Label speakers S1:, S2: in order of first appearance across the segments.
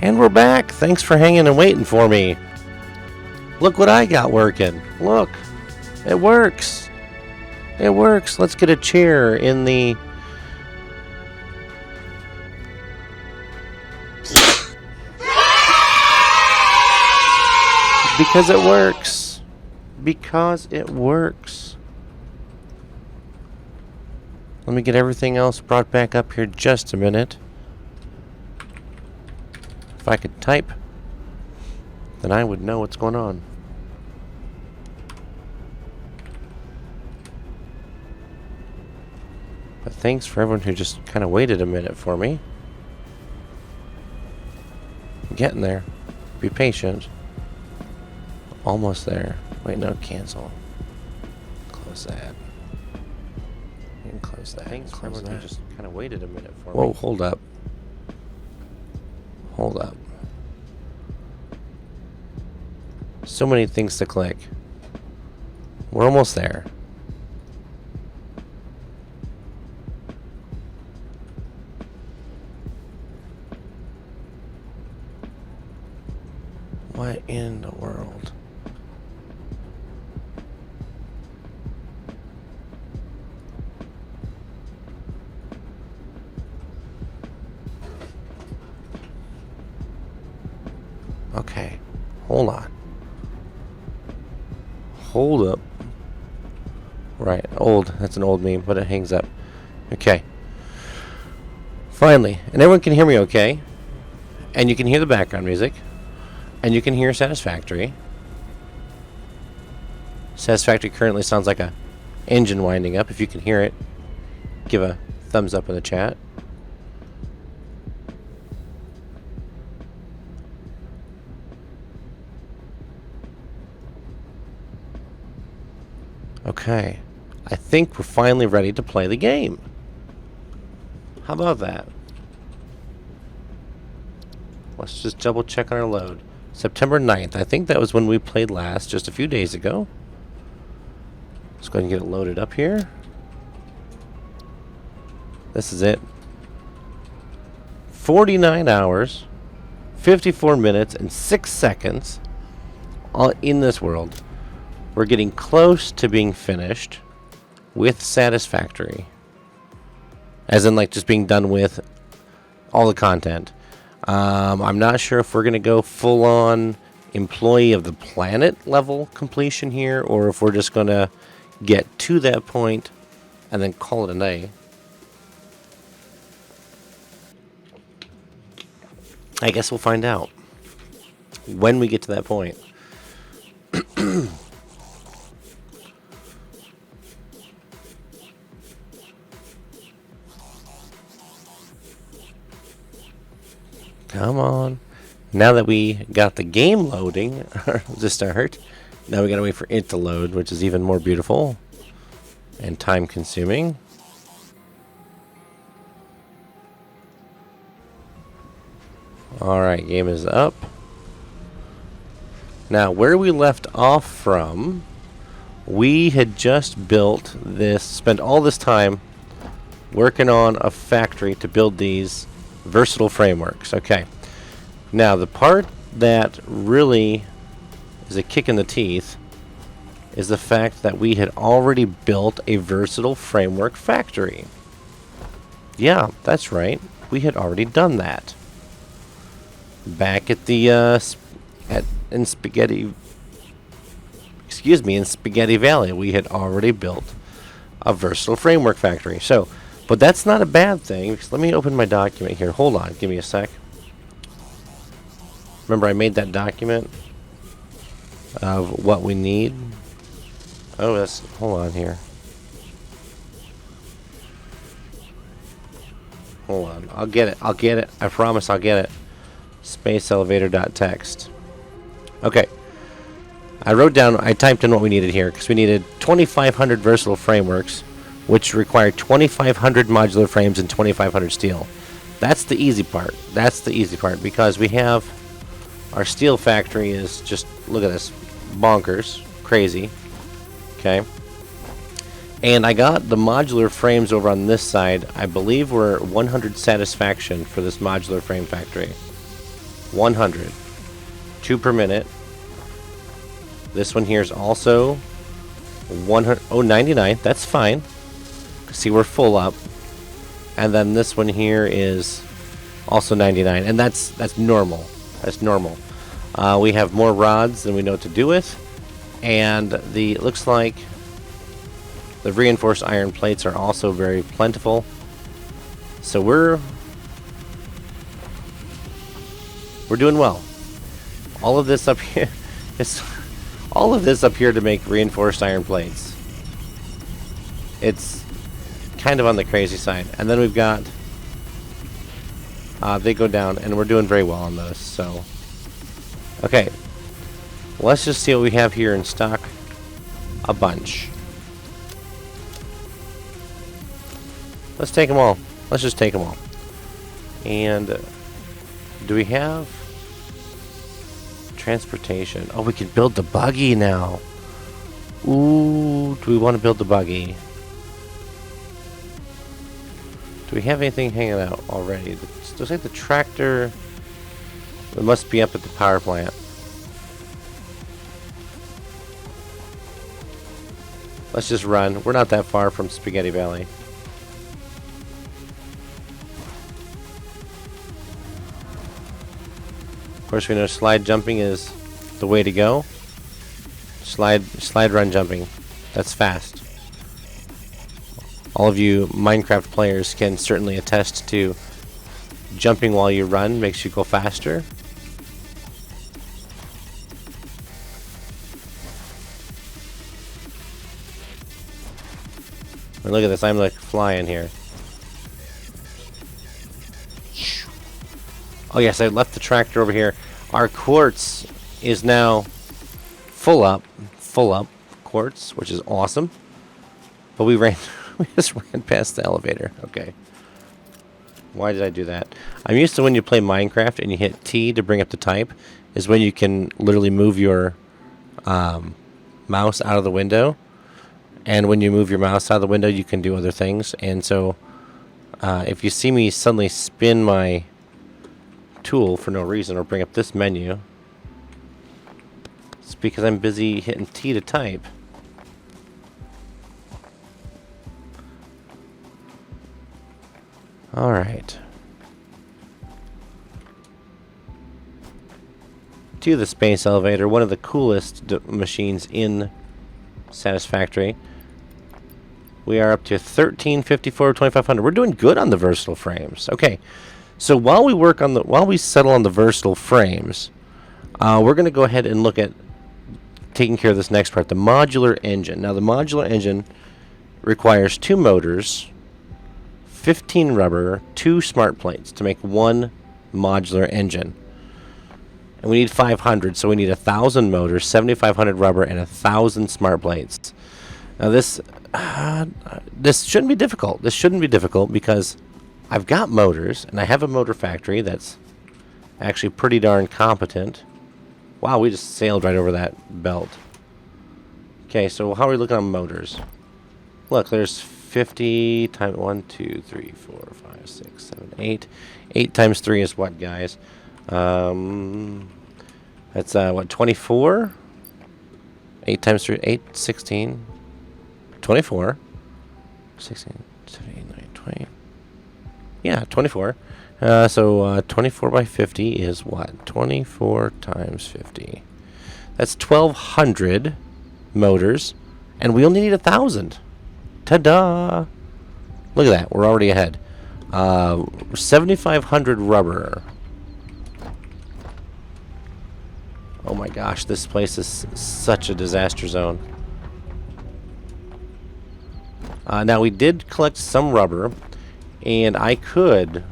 S1: And we're back. Thanks for hanging and waiting for me. Look what I got working. Look. It works. It works. Let's get a chair in the... Because it works. Because it works. Let me get everything else brought back up here just a minute. If I could type, then I would know what's going on. But thanks for everyone who just kind of waited a minute for me. I'm getting there. Be patient. Almost there. Wait, no, cancel. Close that. And close that. Thanks for everyone who just kind of waited a minute for me. Whoa, hold up. Hold up. So many things to click. We're almost there. What in the world? Okay, hold on. Hold up. Right, old. That's an old meme, but it hangs up. Okay. Finally. And everyone can hear me okay. And you can hear the background music. And you can hear Satisfactory. Satisfactory currently sounds like a engine winding up. If you can hear it, give a thumbs up in the chat. Okay. I think we're finally ready to play the game. How about that? Let's just double check on our load. September 9th. I think that was when we played last, just a few days ago. Let's go ahead and get it loaded up here. This is it. 49 hours, 54 minutes, and 6 seconds all in this world. We're getting close to being finished with Satisfactory. As in, like, just being done with all the content. I'm not sure if we're going to go full-on employee of the planet level completion here, or if we're just going to get to that point and then call it a day. I guess we'll find out when we get to that point. Come on. Now that we got the game loading to start, now we gotta wait for it to load, which is even more beautiful and time consuming. Alright, game is up. Now, where we left off from, we had just built this, spent all this time working on a factory to build these versatile frameworks. Okay. Now, the part that really is a kick in the teeth is the fact that we had already built a versatile framework factory. Yeah, that's right. We had already done that. Back at the in Spaghetti Valley, we had already built a versatile framework factory. So, but that's not a bad thing, because let me open my document here. Hold on, give me a sec. Remember, I made that document of what we need. Oh, that's, hold on here. Hold on, I'll get it. I promise I'll get it. Spaceelevator.txt. Okay. I typed in what we needed here, because we needed 2,500 versatile frameworks, which require 2,500 modular frames and 2,500 steel. That's the easy part. That's the easy part, because we have our steel factory is just, look at this, bonkers, crazy. Okay. And I got the modular frames over on this side. I believe we're 100 satisfaction for this modular frame factory. 100. 2 per minute. This one here is also 100. Oh, 99. That's fine. See, we're full up. And then this one here is also 99. And that's normal. That's normal. We have more rods than we know what to do with. And it looks like the reinforced iron plates are also very plentiful. So we're doing well. All of this up here is all of this up here to make reinforced iron plates. It's kind of on the crazy side. And then we've got they go down, and we're doing very well on those. So okay, let's just see what we have here in stock. A bunch. Let's take them all. Let's just take them all. And do we have transportation? Oh, we can build the buggy now. Ooh, do we want to build the buggy? Do we have anything hanging out already? It looks like the tractor. It must be up at the power plant. Let's just run. We're not that far from Spaghetti Valley. Of course, we know slide jumping is the way to go. Slide run jumping. That's fast. All of you Minecraft players can certainly attest to jumping while you run makes you go faster. And look at this, I'm like flying here. Oh yes, I left the tractor over here. Our quartz is now full up quartz, which is awesome. But we just ran past the elevator. Okay. Why did I do that? I'm used to when you play Minecraft and you hit T to bring up the type, is when you can literally move your mouse out of the window. And when you move your mouse out of the window, you can do other things. And so, if you see me suddenly spin my tool for no reason or bring up this menu, it's because I'm busy hitting T to type. Alright. To the space elevator, one of the coolest machines in Satisfactory. We are up to 1354, 2500. We're doing good on the versatile frames. Okay. So while we settle on the versatile frames, we're going to go ahead and look at taking care of this next part, the modular engine. Now, the modular engine requires 2 motors, 15 rubber, 2 smart plates to make one modular engine. And we need 500, so we need 1,000 motors, 7,500 rubber, and 1,000 smart plates. Now, this shouldn't be difficult. This shouldn't be difficult because I've got motors, and I have a motor factory that's actually pretty darn competent. Wow, we just sailed right over that belt. Okay, so how are we looking on motors? Look, there's 50 times 1, 2, 3, 4, 5, 6, 7, 8. 8 times 3 is what, guys? That's what, 24? 8 times 3, 8, 16, 24, 16, 17, 19, 20. Yeah, 24. So 24 by 50 is what? 24 times 50. That's 1,200 motors, and we only need 1,000. Ta-da! Look at that. We're already ahead. 7,500 rubber. Oh my gosh, this place is such a disaster zone. Now, we did collect some rubber, and I could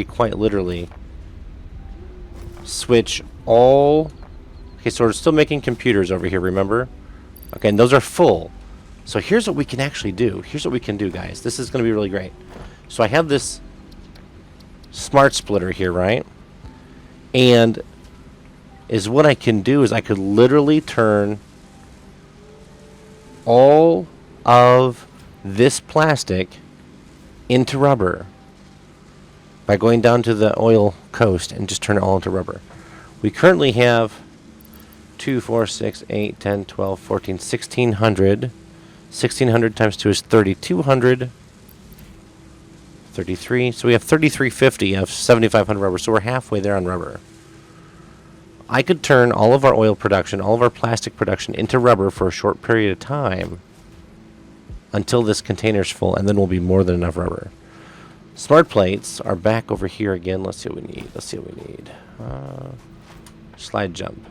S1: quite literally switch all. Okay, so we're still making computers over here, remember? Okay, and those are full. So here's what we can actually do. Here's what we can do, guys. This is going to be really great. So I have this smart splitter here, right? And what I can do is I could literally turn all of this plastic into rubber by going down to the oil coast and just turn it all into rubber. We currently have 2, 4, 6, 8, 10, 12, 14, 1600. 1600 times 2 is 3200. 33. So we have 3350 of 7500 rubber. So we're halfway there on rubber. I could turn all of our oil production, all of our plastic production into rubber for a short period of time until this container's full, and then we'll be more than enough rubber. Smart plates are back over here again. Let's see what we need. Let's see what we need. Slide jump.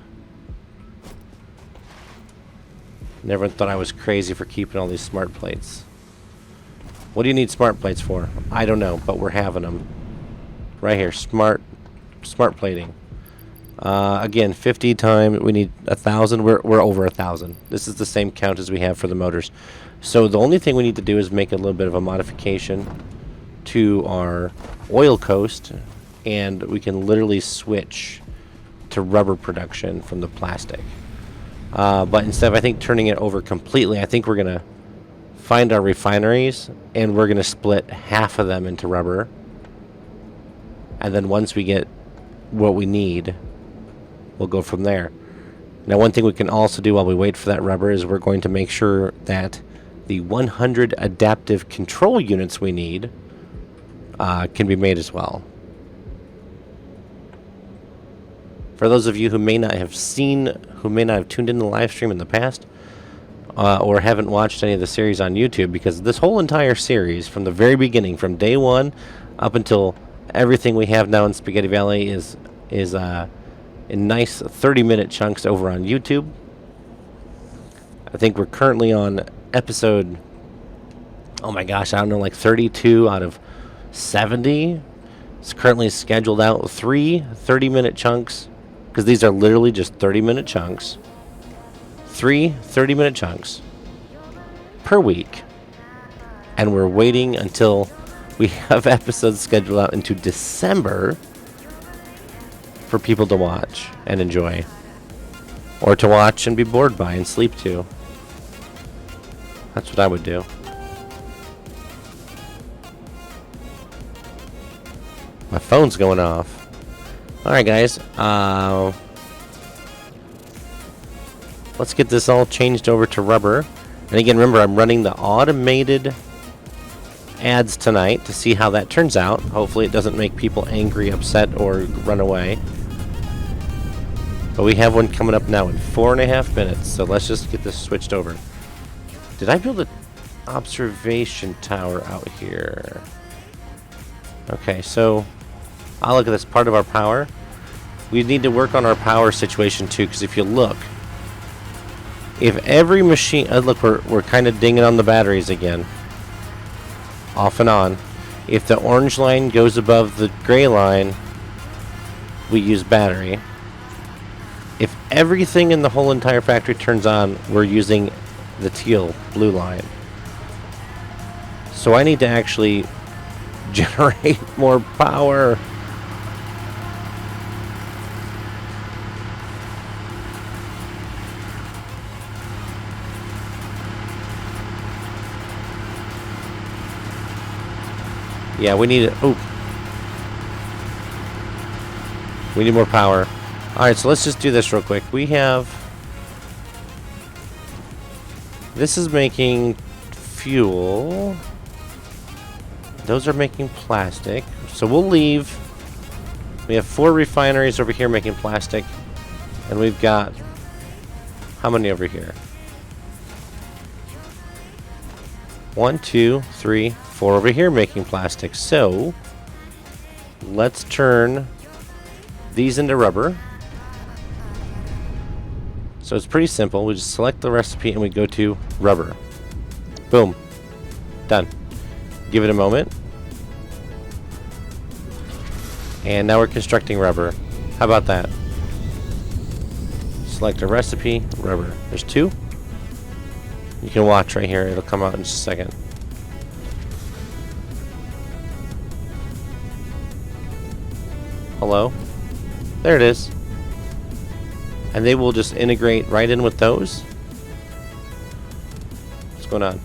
S1: Never thought I was crazy for keeping all these smart plates. What do you need smart plates for? I don't know, but we're having them. Right here, smart plating. Again, 50 times, we need 1,000. We're over 1,000. This is the same count as we have for the motors. So the only thing we need to do is make a little bit of a modification to our oil coast, and we can literally switch to rubber production from the plastic. But instead of, I think, turning it over completely, I think we're going to find our refineries, and we're going to split half of them into rubber. And then once we get what we need, we'll go from there. Now, one thing we can also do while we wait for that rubber is we're going to make sure that the 100 adaptive control units we need can be made as well. For those of you who may not have tuned in the live stream in the past, or haven't watched any of the series on YouTube, because this whole entire series, from the very beginning, from day one up until everything we have now in Spaghetti Valley, is in nice 30-minute chunks over on YouTube. I think we're currently on episode, oh my gosh, I don't know, like 32 out of 70. It's currently scheduled out 3 30-minute chunks, because these are literally just 30-minute chunks. 3 30-minute chunks per week. And we're waiting until we have episodes scheduled out into December for people to watch and enjoy. Or to watch and be bored by and sleep to. That's what I would do. My phone's going off. Alright, guys. Let's get this all changed over to rubber. And again, remember, I'm running the automated ads tonight to see how that turns out. Hopefully it doesn't make people angry, upset, or run away. But we have one coming up now in 4.5 minutes, so let's just get this switched over. Did I build an observation tower out here? Okay, so I'll look at this part of our power. We need to work on our power situation too, because if you look, if every machine, look, we're kind of dinging on the batteries again, off and on. If the orange line goes above the gray line, we use battery. If everything in the whole entire factory turns on, we're using the teal blue line. So I need to actually generate more power. Yeah, we need it. Oh, we need more power. Alright, so let's just do this real quick. We have... This is making fuel. Those are making plastic. So we'll leave... We have 4 refineries over here making plastic. And we've got... How many over here? 1, 2, 3, 4 over here making plastic. So... Let's turn these into rubber. So it's pretty simple. We just select the recipe and we go to rubber. Boom. Done. Give it a moment. And now we're constructing rubber. How about that? Select a recipe, rubber. There's 2. You can watch right here. It'll come out in just a second. Hello? There it is. And they will just integrate right in with those. What's going on?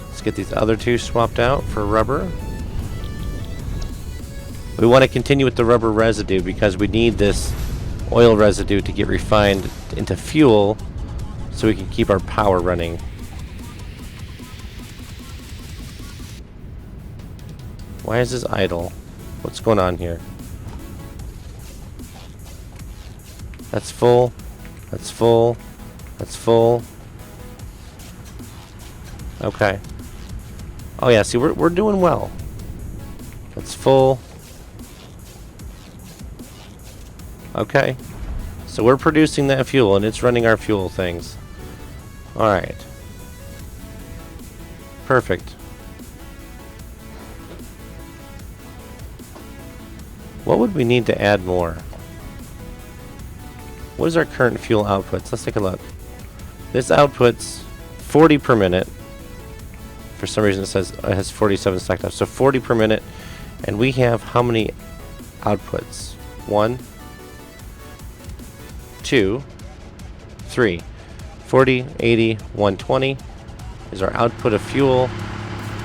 S1: Let's get these other 2 swapped out for rubber. We want to continue with the rubber residue because we need this oil residue to get refined into fuel so we can keep our power running. Why is this idle? What's going on here? That's full. That's full. That's full. Okay. Oh yeah, see, we're doing well. That's full. Okay. So we're producing that fuel and it's running our fuel things. Alright. Perfect. What would we need to add more? What is our current fuel outputs? Let's take a look. This outputs 40 per minute. For some reason it says it has 47 stacked up. So 40 per minute. And we have how many outputs? 1, 2, 3. 40, 80, 120 is our output of fuel.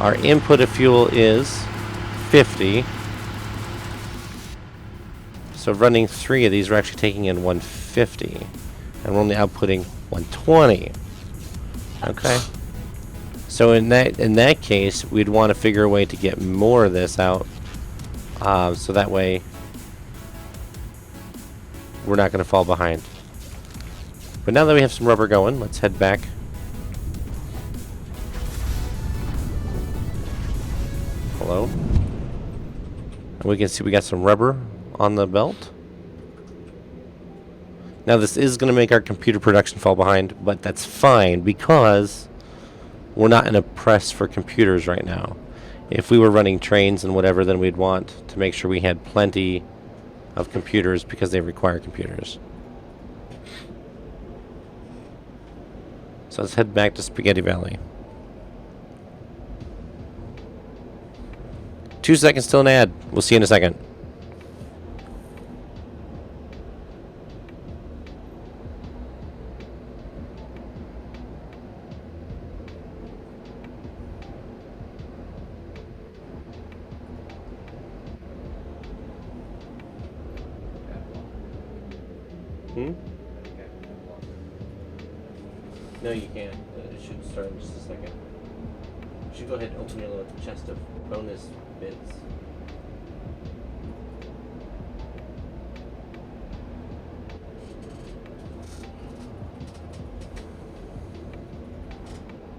S1: Our input of fuel is 50. So running 3 of these, we're actually taking in 150. And we're only outputting 120. Okay. So in that case, we'd want to figure a way to get more of this out. So that way we're not going to fall behind. But now that we have some rubber going, let's head back. Hello. And we can see we got some rubber on the belt. Now this is going to make our computer production fall behind, but that's fine because we're not in a press for computers right now. If we were running trains and whatever, then we'd want to make sure we had plenty of computers because they require computers. So let's head back to Spaghetti Valley. 2 seconds till an ad. We'll see you in a second. No, you can't. It should start in just a second. You should go ahead and open your little chest of bonus bits.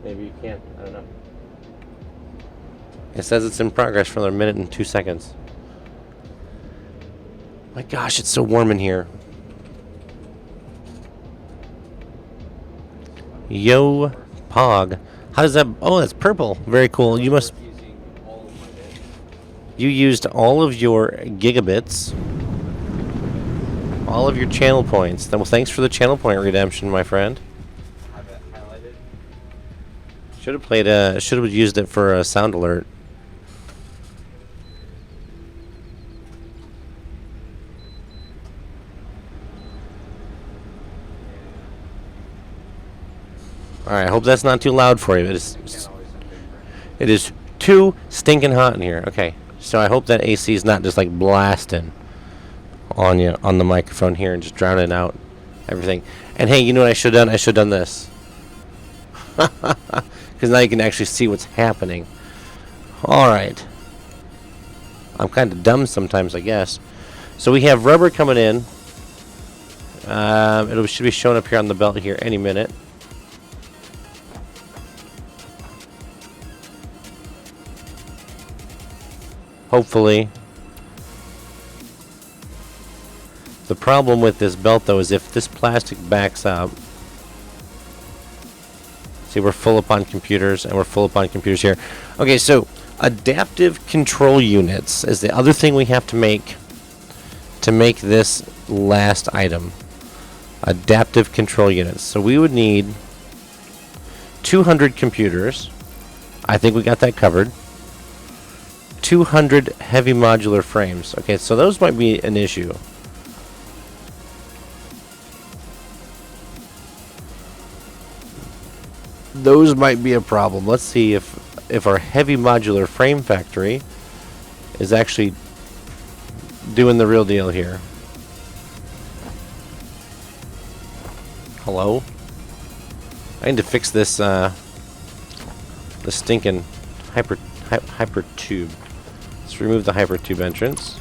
S1: Maybe you can't. I don't know. It says it's in progress for another minute and 2 seconds. My gosh, it's so warm in here. Yo, Pog. How does that... Oh, that's purple. Very cool. You must... You used all of your gigabits. All of your channel points. Well, thanks for the channel point redemption, my friend.
S2: Have it highlighted.
S1: Should have played should have used it for a sound alert. Alright, I hope that's not too loud for you. It is too stinking hot in here. Okay, so I hope that AC is not just like blasting on you on the microphone here and just drowning out everything. And hey, you know what I should have done? I should have done this. Because now you can actually see what's happening. Alright. I'm kind of dumb sometimes, I guess. So we have rubber coming in. It should be showing up here on the belt here any minute. Hopefully. The problem with this belt, though, is if this plastic backs up. See, we're full up on computers, and we're full up on computers here. Okay, so adaptive control units is the other thing we have to make this last item. Adaptive control units. So we would need 200 computers. I think we got that covered. 200 heavy modular frames. Okay, so those might be an issue. Those might be a problem. Let's see if our heavy modular frame factory is actually doing the real deal here. Hello? I need to fix this, the stinking hyper tube. Let's remove the hyper tube entrance.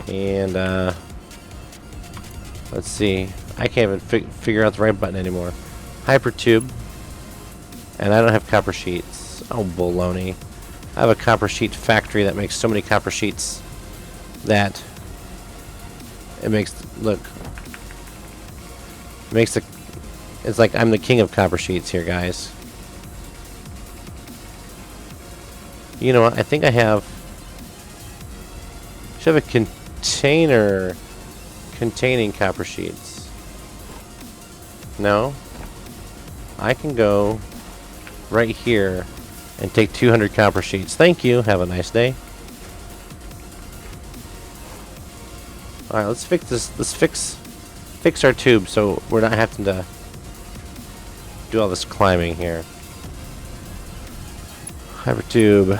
S1: And, let's see. I can't even figure out the right button anymore. Hyper tube. And I don't have copper sheets. Oh, baloney. I have a copper sheet factory that makes so many copper sheets that it makes, look. It makes the, it's like I'm the king of copper sheets here, guys. You know what? I think I should have a container containing copper sheets. No? I can go right here and take 200 copper sheets. Thank you. Have a nice day. Alright, let's fix this. Let's fix our tube so we're not having to do all this climbing here. Hypertube.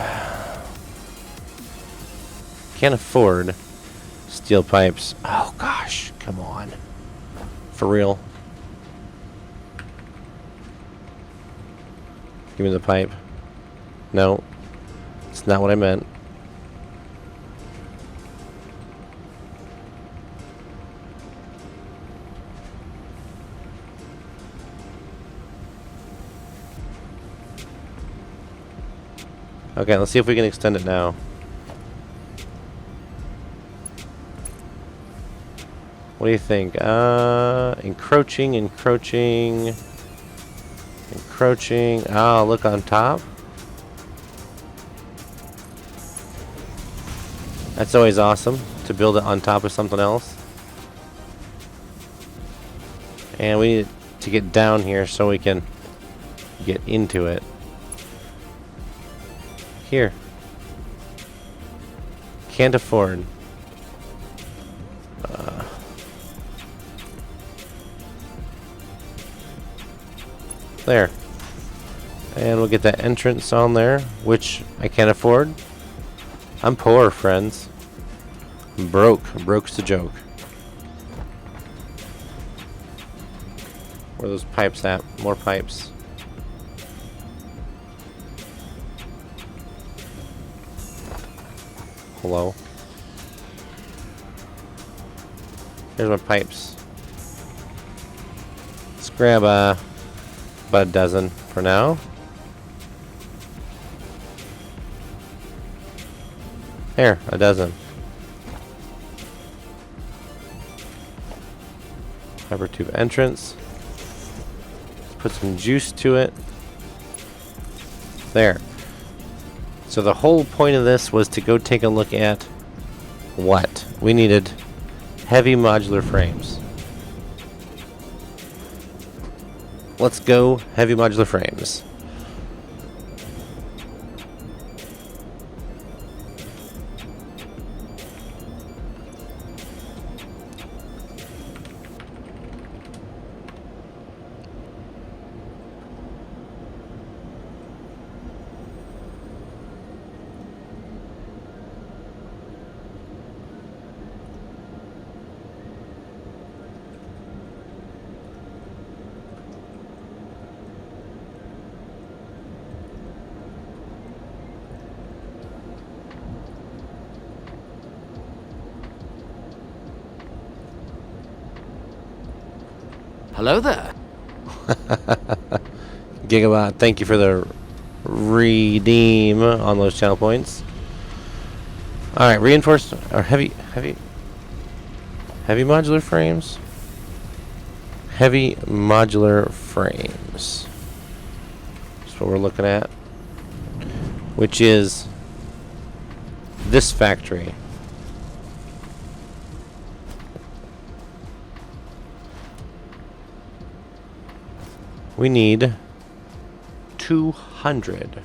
S1: Can't afford steel pipes. Oh gosh, come on. For real. Give me the pipe. No. It's not what I meant. Okay, let's see if we can extend it now. What do you think? Encroaching. Oh, look on top. That's always awesome to build it on top of something else. And we need to get down here so we can get into it. Here. Can't afford. There. And we'll get that entrance on there, which I can't afford. I'm poor, friends. I'm broke. Broke's the joke. Where are those pipes at? More pipes. Hello. Here's my pipes. Let's grab about a dozen for now. Here, a dozen. Hyper tube entrance. Put some juice to it. There. So the whole point of this was to go take a look at what? We needed heavy modular frames. Let's go heavy modular frames.
S3: Hello there.
S1: Gigabyte, thank you for the redeem on those channel points. Alright, reinforced or heavy modular frames. Heavy modular frames. That's what we're looking at. Which is this factory. We need 200.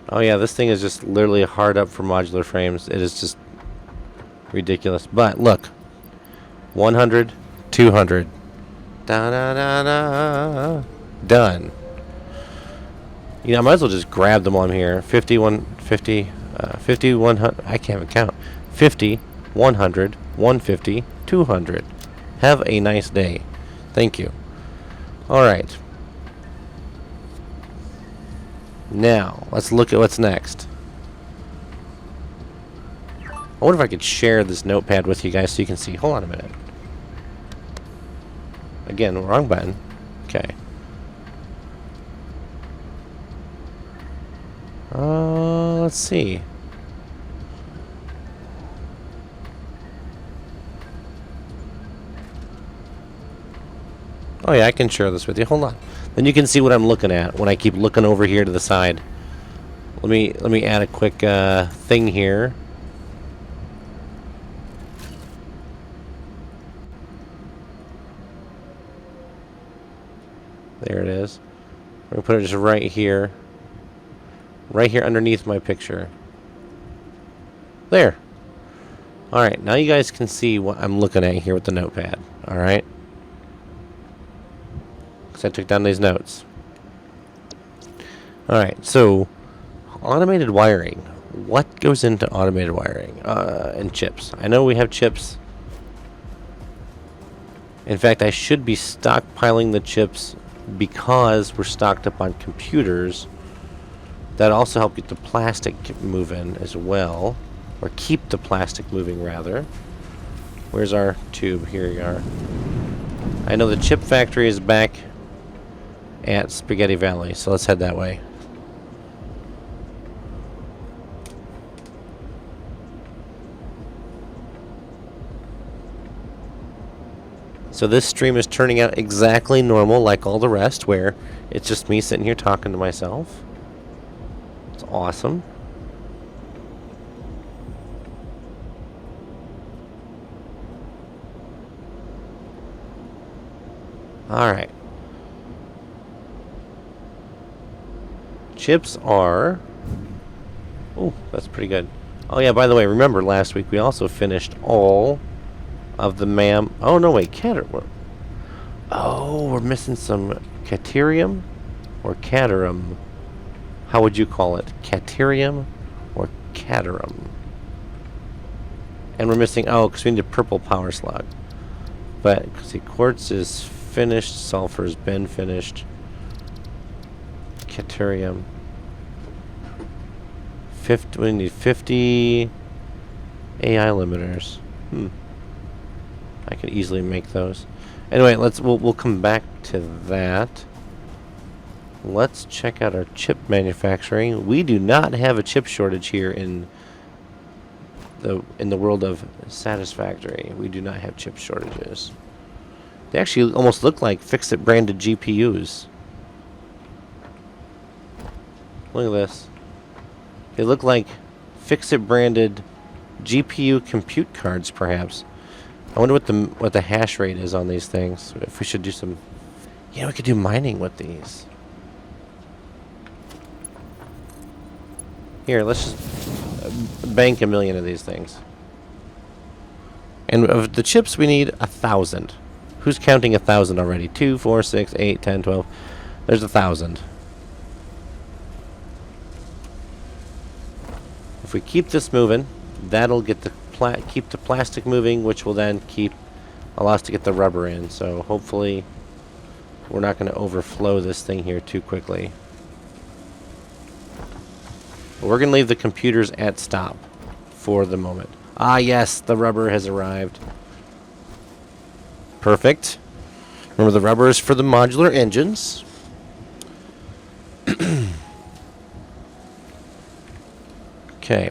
S1: Oh yeah, this thing is just literally hard up for modular frames. It is just ridiculous. But look, 100, 200. Da da da da. Done. I might as well just grab them on here. 50, 150, 50, 100. I can't even count. 50, 100, 150, 200. Have a nice day. Thank you. Alright. Now, let's look at what's next. I wonder if I could share this notepad with you guys so you can see. Hold on a minute. Again, wrong button. Okay. Let's see. Oh yeah, I can share this with you. Hold on. Then you can see what I'm looking at when I keep looking over here to the side. Let me add a quick thing here. There it is. We're gonna put it just right here. Right here underneath my picture. There. Alright, now you guys can see what I'm looking at here with the notepad. Alright? Because I took down these notes. Alright, so automated wiring. What goes into automated wiring? And chips. I know we have chips. In fact, I should be stockpiling the chips because we're stocked up on computers. That also help get the plastic moving as well. Or keep the plastic moving, rather. Where's our tube? Here you are. I know the chip factory is back at Spaghetti Valley, so let's head that way. So this stream is turning out exactly normal like all the rest, where it's just me sitting here talking to myself. It's awesome. Alright. Chips are... Oh, that's pretty good. Oh yeah, by the way, remember last week we also finished all of the Oh no, wait, Oh, we're missing some caterium or caterum. How would you call it? Caterium or caterum? And we're missing, because we need a purple power slug. But, see, quartz is finished, sulfur's been finished. Caterium. We need 50 AI limiters. I could easily make those. Anyway, we'll come back to that. Let's check out our chip manufacturing. We do not have a chip shortage here in the world of Satisfactory. We do not have chip shortages. They actually almost look like Fix-It branded GPUs. Look at this. They look like Fix-It branded GPU compute cards, perhaps. I wonder what the hash rate is on these things. If we should do some... Yeah, we could do mining with these. Here, let's just bank 1 million of these things. And of the chips, we need 1,000. Who's counting 1,000 already? 2, 4, 6, 8, 10, 12. There's 1,000. If we keep this moving, that'll get keep the plastic moving, which will then allow us to get the rubber in. So hopefully we're not going to overflow this thing here too quickly. But we're going to leave the computers at stop for the moment. Ah, yes, the rubber has arrived. Perfect. Remember, the rubber is for the modular engines. Okay.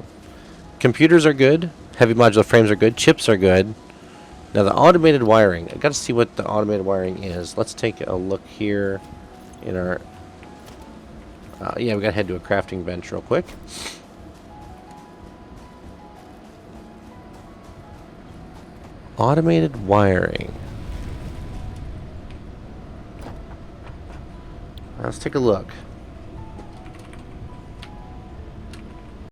S1: Computers are good. Heavy modular frames are good. Chips are good. Now the automated wiring. I got to see what the automated wiring is. Let's take a look here in our... yeah, we got to head to a crafting bench real quick. Automated wiring. Let's take a look.